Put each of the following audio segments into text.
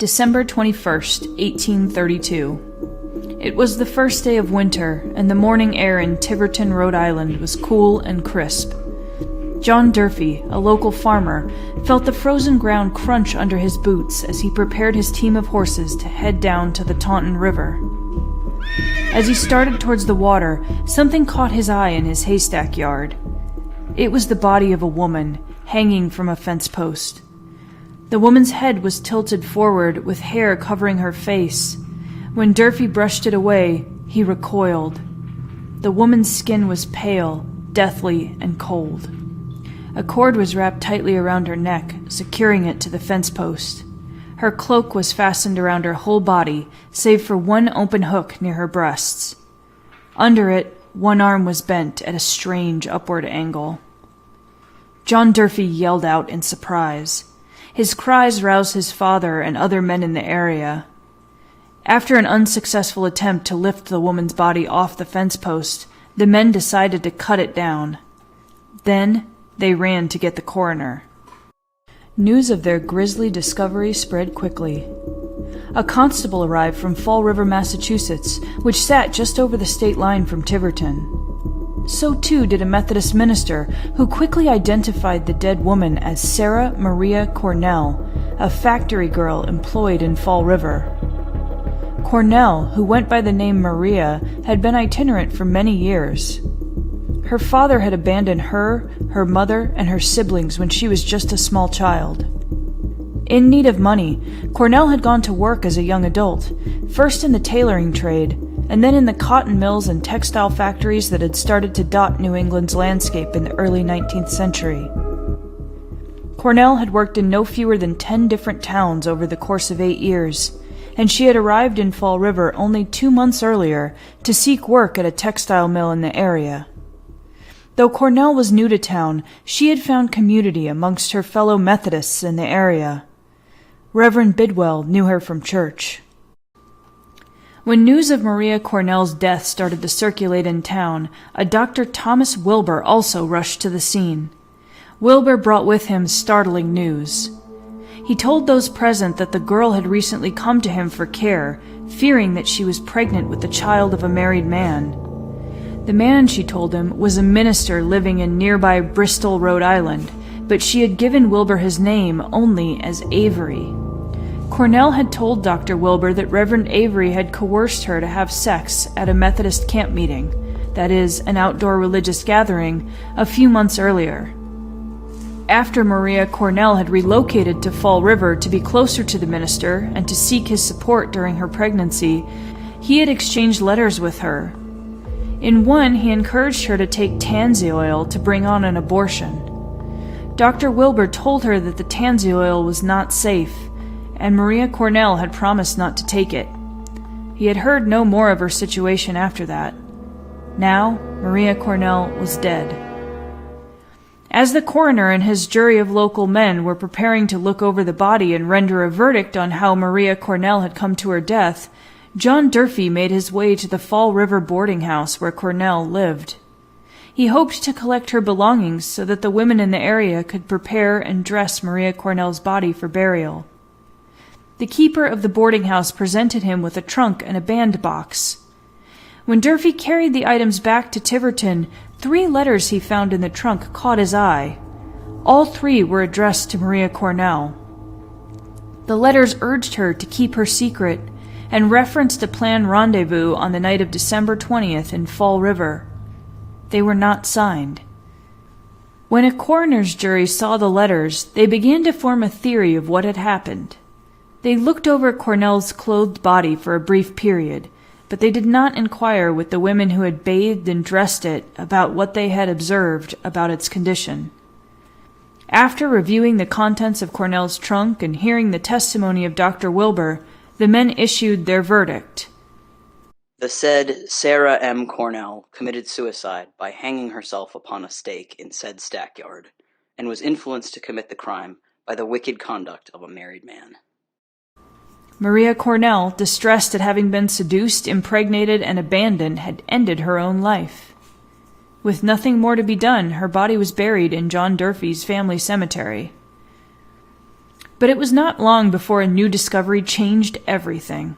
December 21st, 1832. It was the first day of winter, and the morning air in Tiverton, Rhode Island was cool and crisp. John Durfee, a local farmer, felt the frozen ground crunch under his boots as he prepared his team of horses to head down to the Taunton River. As he started towards the water, something caught his eye in his haystack yard. It was the body of a woman, hanging from a fence post. The woman's head was tilted forward, with hair covering her face. When Durfee brushed it away, he recoiled. The woman's skin was pale, deathly, and cold. A cord was wrapped tightly around her neck, securing it to the fence post. Her cloak was fastened around her whole body, save for one open hook near her breasts. Under it, one arm was bent at a strange upward angle. John Durfee yelled out in surprise. His cries roused his father and other men in the area. After an unsuccessful attempt to lift the woman's body off the fence post, the men decided to cut it down. Then they ran to get the coroner. News of their grisly discovery spread quickly. A constable arrived from Fall River, Massachusetts, which sat just over the state line from Tiverton. So too did a Methodist minister, who quickly identified the dead woman as Sarah Maria Cornell, a factory girl employed in Fall River. Cornell, who went by the name Maria, had been itinerant for many years. Her father had abandoned her mother, and her siblings when she was just a small child. In need of money, Cornell had gone to work as a young adult, first in the tailoring trade, and then in the cotton mills and textile factories that had started to dot New England's landscape in the early 19th century. Cornell had worked in no fewer than 10 different towns over the course of 8 years, and she had arrived in Fall River only 2 months earlier to seek work at a textile mill in the area. Though Cornell was new to town, she had found community amongst her fellow Methodists in the area. Reverend Bidwell knew her from church. When news of Maria Cornell's death started to circulate in town, a Dr. Thomas Wilbur also rushed to the scene. Wilbur brought with him startling news. He told those present that the girl had recently come to him for care, fearing that she was pregnant with the child of a married man. The man, she told him, was a minister living in nearby Bristol, Rhode Island, but she had given Wilbur his name only as Avery. Cornell had told Dr. Wilbur that Reverend Avery had coerced her to have sex at a Methodist camp meeting, that is, an outdoor religious gathering, a few months earlier. After Maria Cornell had relocated to Fall River to be closer to the minister and to seek his support during her pregnancy, he had exchanged letters with her. In one, he encouraged her to take tansy oil to bring on an abortion. Dr. Wilbur told her that the tansy oil was not safe, and Maria Cornell had promised not to take it. He had heard no more of her situation after that. Now, Maria Cornell was dead. As the coroner and his jury of local men were preparing to look over the body and render a verdict on how Maria Cornell had come to her death, John Durfee made his way to the Fall River boarding house where Cornell lived. He hoped to collect her belongings so that the women in the area could prepare and dress Maria Cornell's body for burial. The keeper of the boarding house presented him with a trunk and a bandbox. When Durfee carried the items back to Tiverton, 3 letters he found in the trunk caught his eye. All 3 were addressed to Maria Cornell. The letters urged her to keep her secret and referenced a planned rendezvous on the night of December 20th in Fall River. They were not signed. When a coroner's jury saw the letters, they began to form a theory of what had happened. They looked over Cornell's clothed body for a brief period, but they did not inquire with the women who had bathed and dressed it about what they had observed about its condition. After reviewing the contents of Cornell's trunk and hearing the testimony of Dr. Wilbur, the men issued their verdict. The said Sarah M. Cornell committed suicide by hanging herself upon a stake in said stackyard, and was influenced to commit the crime by the wicked conduct of a married man. Maria Cornell, distressed at having been seduced, impregnated, and abandoned, had ended her own life. With nothing more to be done, her body was buried in John Durfee's family cemetery. But it was not long before a new discovery changed everything.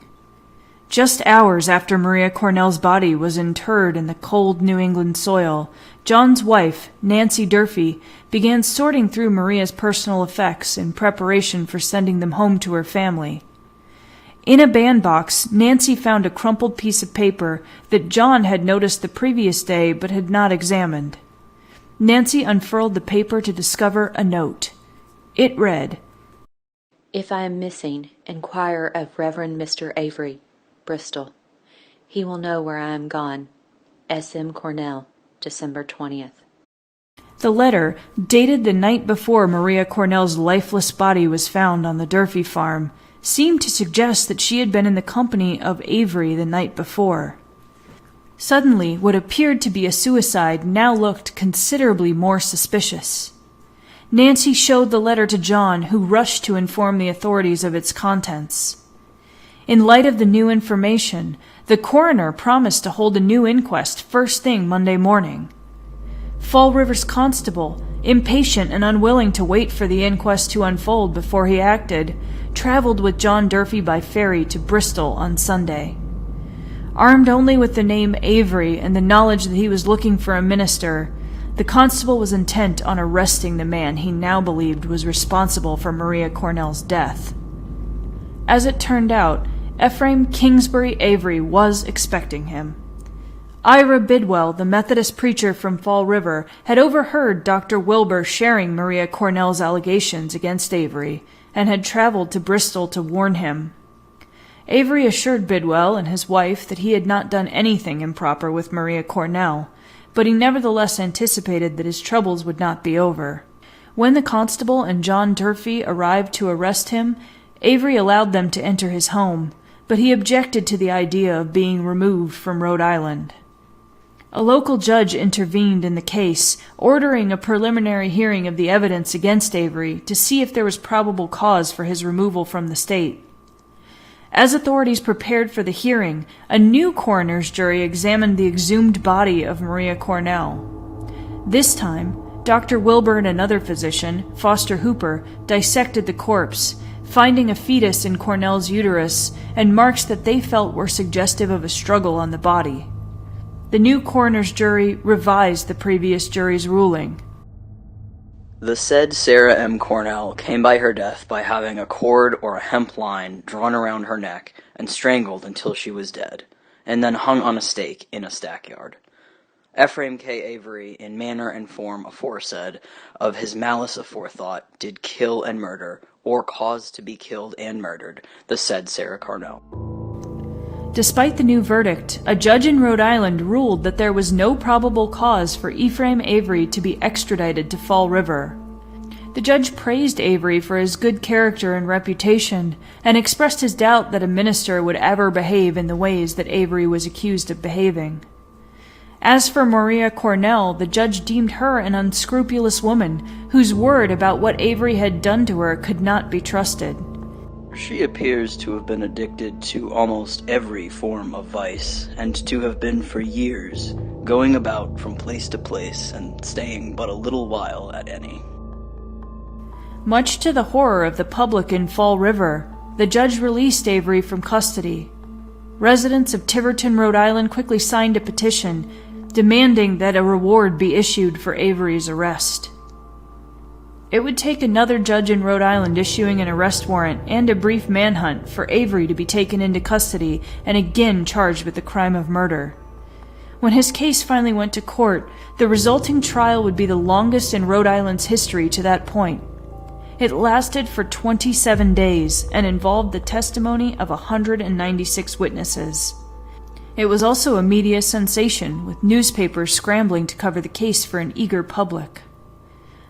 Just hours after Maria Cornell's body was interred in the cold New England soil, John's wife, Nancy Durfee, began sorting through Maria's personal effects in preparation for sending them home to her family. In a bandbox, Nancy found a crumpled piece of paper that John had noticed the previous day but had not examined. Nancy unfurled the paper to discover a note. It read, "If I am missing, inquire of Reverend Mr. Avery, Bristol. He will know where I am gone. S.M. Cornell, December 20th. The letter, dated the night before Maria Cornell's lifeless body was found on the Durfee farm, seemed to suggest that she had been in the company of Avery the night before. Suddenly, what appeared to be a suicide now looked considerably more suspicious. Nancy showed the letter to John, who rushed to inform the authorities of its contents. In light of the new information, the coroner promised to hold a new inquest first thing Monday morning. Fall River's constable, impatient and unwilling to wait for the inquest to unfold before he acted, traveled with John Durfee by ferry to Bristol on Sunday. Armed only with the name Avery and the knowledge that he was looking for a minister, the constable was intent on arresting the man he now believed was responsible for Maria Cornell's death. As it turned out, Ephraim Kingsbury Avery was expecting him. Ira Bidwell, the Methodist preacher from Fall River, had overheard Dr. Wilbur sharing Maria Cornell's allegations against Avery, and had traveled to Bristol to warn him. Avery assured Bidwell and his wife that he had not done anything improper with Maria Cornell, but he nevertheless anticipated that his troubles would not be over. When the constable and John Durfee arrived to arrest him, Avery allowed them to enter his home, but he objected to the idea of being removed from Rhode Island. A local judge intervened in the case, ordering a preliminary hearing of the evidence against Avery to see if there was probable cause for his removal from the state. As authorities prepared for the hearing, a new coroner's jury examined the exhumed body of Maria Cornell. This time, Dr. Wilbur and another physician, Foster Hooper, dissected the corpse, finding a fetus in Cornell's uterus and marks that they felt were suggestive of a struggle on the body. The new coroner's jury revised the previous jury's ruling. The said Sarah M. Cornell came by her death by having a cord or a hemp line drawn around her neck and strangled until she was dead, and then hung on a stake in a stackyard. Ephraim K. Avery, in manner and form aforesaid, of his malice aforethought, did kill and murder, or cause to be killed and murdered, the said Sarah Cornell. Despite the new verdict, a judge in Rhode Island ruled that there was no probable cause for Ephraim Avery to be extradited to Fall River. The judge praised Avery for his good character and reputation, and expressed his doubt that a minister would ever behave in the ways that Avery was accused of behaving. As for Maria Cornell, the judge deemed her an unscrupulous woman, whose word about what Avery had done to her could not be trusted. She appears to have been addicted to almost every form of vice, and to have been for years going about from place to place and staying but a little while at any. Much to the horror of the public in Fall River, the judge released Avery from custody. Residents of Tiverton, Rhode Island quickly signed a petition demanding that a reward be issued for Avery's arrest. It would take another judge in Rhode Island issuing an arrest warrant and a brief manhunt for Avery to be taken into custody and again charged with the crime of murder. When his case finally went to court, the resulting trial would be the longest in Rhode Island's history to that point. It lasted for 27 days and involved the testimony of 196 witnesses. It was also a media sensation, with newspapers scrambling to cover the case for an eager public.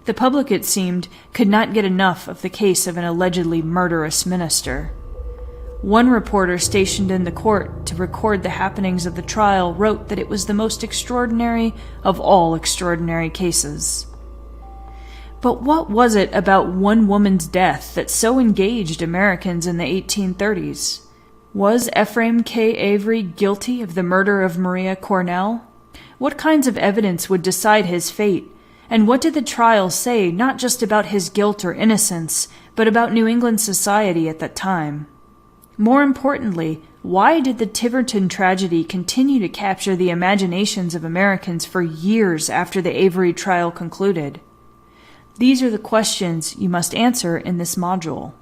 The public, it seemed, could not get enough of the case of an allegedly murderous minister. One reporter stationed in the court to record the happenings of the trial wrote that it was the most extraordinary of all extraordinary cases. But what was it about one woman's death that so engaged Americans in the 1830s? Was Ephraim K. Avery guilty of the murder of Maria Cornell? What kinds of evidence would decide his fate? And what did the trial say not just about his guilt or innocence, but about New England society at that time? More importantly, why did the Tiverton tragedy continue to capture the imaginations of Americans for years after the Avery trial concluded? These are the questions you must answer in this module.